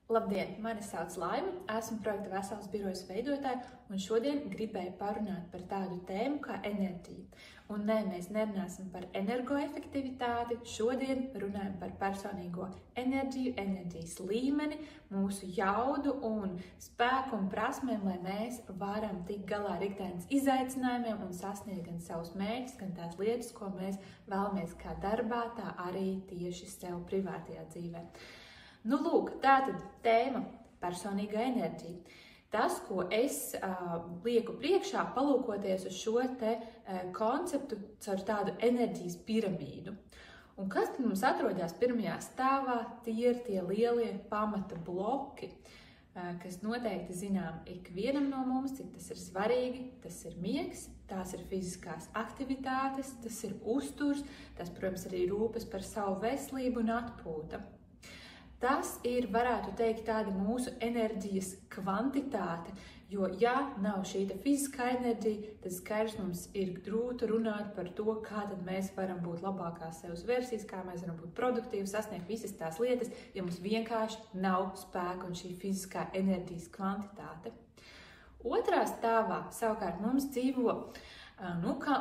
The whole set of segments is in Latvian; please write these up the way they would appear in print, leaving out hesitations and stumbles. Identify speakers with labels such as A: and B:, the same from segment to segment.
A: Labdien! Mani sauc Laima, esmu projekta Vesels birojas veidotāja un šodien gribēju parunāt par tādu tēmu kā enerģija. Un nē, mēs nerunāsim par energoefektivitāti, šodien runājam par personīgo enerģiju, enerģijas līmeni, mūsu jaudu un spēku un prasmēm, lai mēs varam tikt galā ar ikdienas izaicinājumiem un sasniegt gan savus mērķus, gan tās lietas, ko mēs vēlamies kā darbā, tā arī tieši sev privātajā dzīvē. Nu, lūk, tātad tēma personīga enerģija. Tas, ko es lieku priekšā, palūkoties uz šo te konceptu caur tādu enerģijas piramīdu. Un kas tad mums atrodas pirmajā stāvā, tie ir tie lielie pamata bloki, kas noteikti zinām ikvienam no mums, cik tas ir svarīgi. Tas ir miegs, tās ir fiziskās aktivitātes, tas ir uzturs, tas, protams, arī rūpes par savu veselību un atpūta. Tas ir, varētu teikt, tāda mūsu enerģijas kvantitāte, jo, ja nav šī fiziskā enerģija, tad skaidrs mums ir grūti runāt par to, kā tad mēs varam būt labākās sevas versijas, kā mēs varam būt produktīvi, sasniegt visas tās lietas, ja mums vienkārši nav spēka un šī fiziskā enerģijas kvantitāte. Otrā stāvā savukārt mums dzīvo,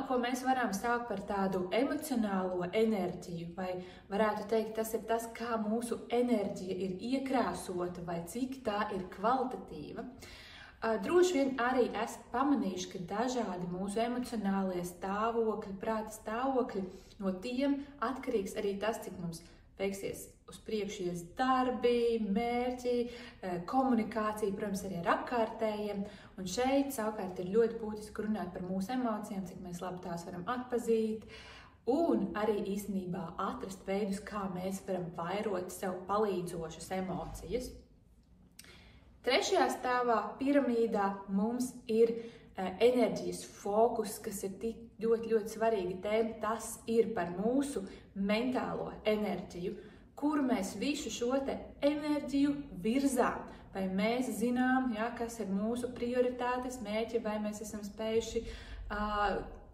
A: ko mēs varam saukt par tādu emocionālo enerģiju, vai varētu teikt, tas ir tas, kā mūsu enerģija ir iekrāsota vai cik tā ir kvalitatīva. Droši vien arī esat pamanījuši, ka dažādi mūsu emocionālie stāvokļi, prāta stāvokļi, no tiem atkarīgs arī tas, cik mums veiksies uz priekšu ies darbi, mērķi, komunikācija, protams, arī ar apkārtējiem. Un šeit savukārt ir ļoti būtiski runāt par mūsu emocijām, cik mēs labi tās varam atpazīt, un arī īstenībā atrast veidus, kā mēs varam vairot sev palīdzošas emocijas. Trešajā stāvā piramīdā mums ir enerģijas fokus, kas ir ļoti svarīga tēma. Tas ir par mūsu mentālo enerģiju, kur mēs visu šo te enerģiju virzām. Vai mēs zinām, kas ir mūsu prioritātes, mērķi, vai mēs esam spējuši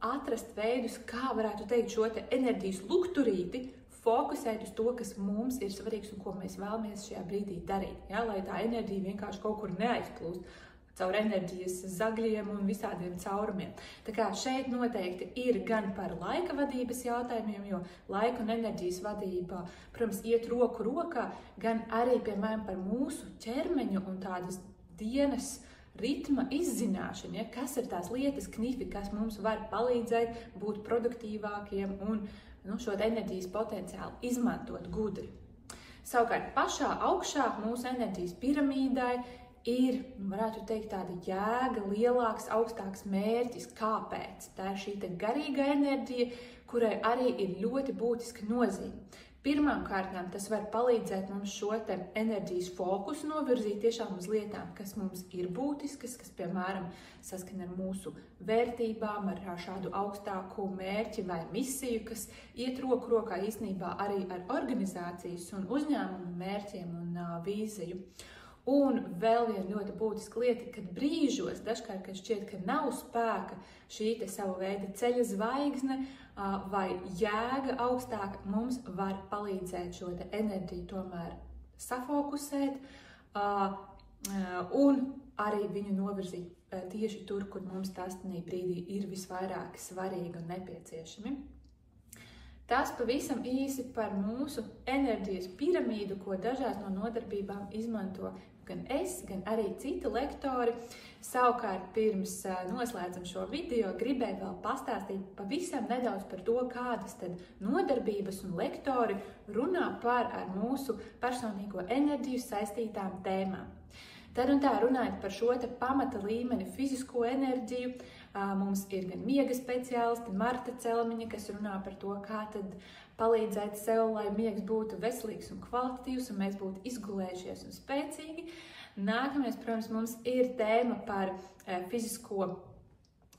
A: atrast veidus, kā varētu teikt šo te enerģijas lukturīti, fokusēt uz to, kas mums ir svarīgs un ko mēs vēlamies šajā brīdī darīt, lai tā enerģija vienkārši kaut kur neaizplūst caur enerģijas zagļiem un visādiem caurumiem. Tā kā šeit noteikti ir gan par laika vadības jautājumiem, jo laika un enerģijas vadība, protams, iet roku rokā, gan arī, piemēram, par mūsu ķermeņu un tādas dienas ritma izzināšanu, kas ir tās lietas, knifi, kas mums var palīdzēt būt produktīvākiem un šo enerģijas potenciālu izmantot gudri. Savukārt pašā augšā mūsu enerģijas piramīdai ir, varētu teikt, tāda jēga, lielāks, augstāks mērķis, kāpēc. Tā ir šī garīga enerģija, kurai arī ir ļoti būtiska nozīme. Pirmām kārtām tas var palīdzēt mums šo te enerģijas fokusu novirzīt tiešām uz lietām, kas mums ir būtiskas, kas, piemēram, saskana ar mūsu vērtībām, ar šādu augstāku mērķi vai misiju, kas iet roku rokā īstenībā arī ar organizācijas un uzņēmumu mērķiem un vīziju. Un vēl viena ļoti būtiska lieta, kad brīžos, dažkārt, kad šķiet, ka nav spēka, šī te sava veida ceļa zvaigzne vai jēga augstāka, mums var palīdzēt šo te enerģiju tomēr safokusēt un arī viņu novirzīt tieši tur, kur mums tas brīdī ir visvairāk svarīgi un nepieciešami. Tas pavisam īsi par mūsu enerģijas piramīdu, ko dažās no nodarbībām izmanto gan es, gan arī citi lektori. Savukārt, pirms noslēdzam šo video, gribēju vēl pastāstīt pavisam nedaudz par to, kādas tad nodarbības un lektori runā par ar mūsu personīgo enerģiju saistītām tēmām. Tad un tā runājot par šo te pamata līmeni fizisko enerģiju, mums ir gan miega speciālisti, Marta Celmiņa, kas runā par to, kā tad palīdzēt sev, lai miegs būtu veselīgs un kvalitatīvs, un mēs būtu izgulējušies un spēcīgi. Nākamais, protams, mums ir tēma par fizisko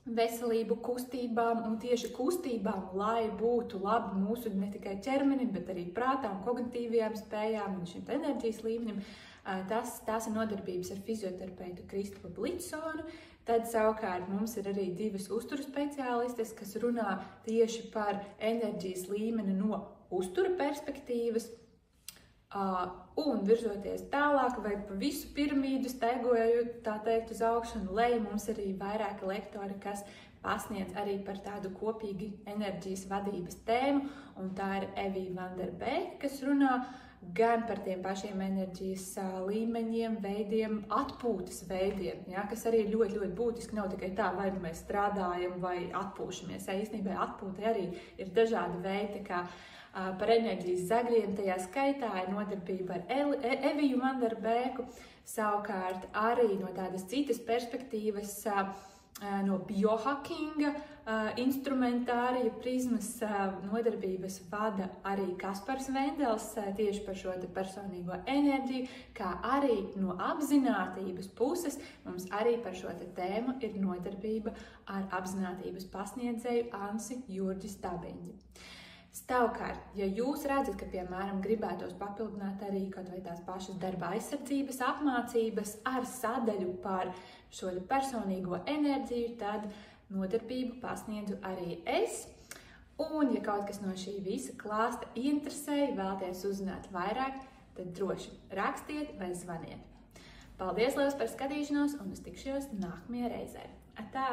A: veselību, kustībām un tieši kustībām, lai būtu labi mūsu ne tikai ķermenim, bet arī prātām, kognitīvajām spējām un šim enerģijas līmenim. Tās ir nodarbības ar fizioterapeitu Kristupu Blitsonu. Tad savukārt mums ir arī divas uzturu speciālistes, kas runā tieši par enerģijas līmeni no uztura perspektīvas. Un virzoties tālāk vai pa visu piramīdu staigojot, tā teikt, uz augšu un leju, mums ir arī vairāki lektori, kas pasniedz arī par tādu kopīgi enerģijas vadības tēmu, un tā ir Evija van der Beek, kas runā gan par tiem pašiem enerģijas līmeņiem, veidiem, atpūtas veidiem, ja, kas arī ir ļoti, ļoti būtiski. Nav tikai tā, vai mēs strādājam vai atpūšamies. Ja, īstenībā atpūtai arī ir dažādi veidi, kā par enerģijas zagļiem, tajā skaitā ir nodarbība ar Eviju van der Beeku, savukārt arī no tādas citas perspektīvas, no biohackinga, instrumentārija prizmas nodarbības vada arī Kaspars Vendels tieši par šo personīgo enerģiju, kā arī no apzinātības puses mums arī par šo tēmu ir nodarbība ar apzinātības pasniedzēju Ansi Jurģi Stabiņģi. Savukārt, ja jūs redzat, ka, piemēram, gribētos papildināt arī kaut vai tās pašas darba aizsardzības apmācības ar sadaļu par šo personīgo enerģiju, tad nodarbību pasniedzu arī es. Un, ja kaut kas no šī visa klāsta interesē, vēlaties uzzināt vairāk, tad droši rakstiet vai zvaniet. Paldies liels par skatīšanos un uz tikšanos nākamajā reizē. Atā!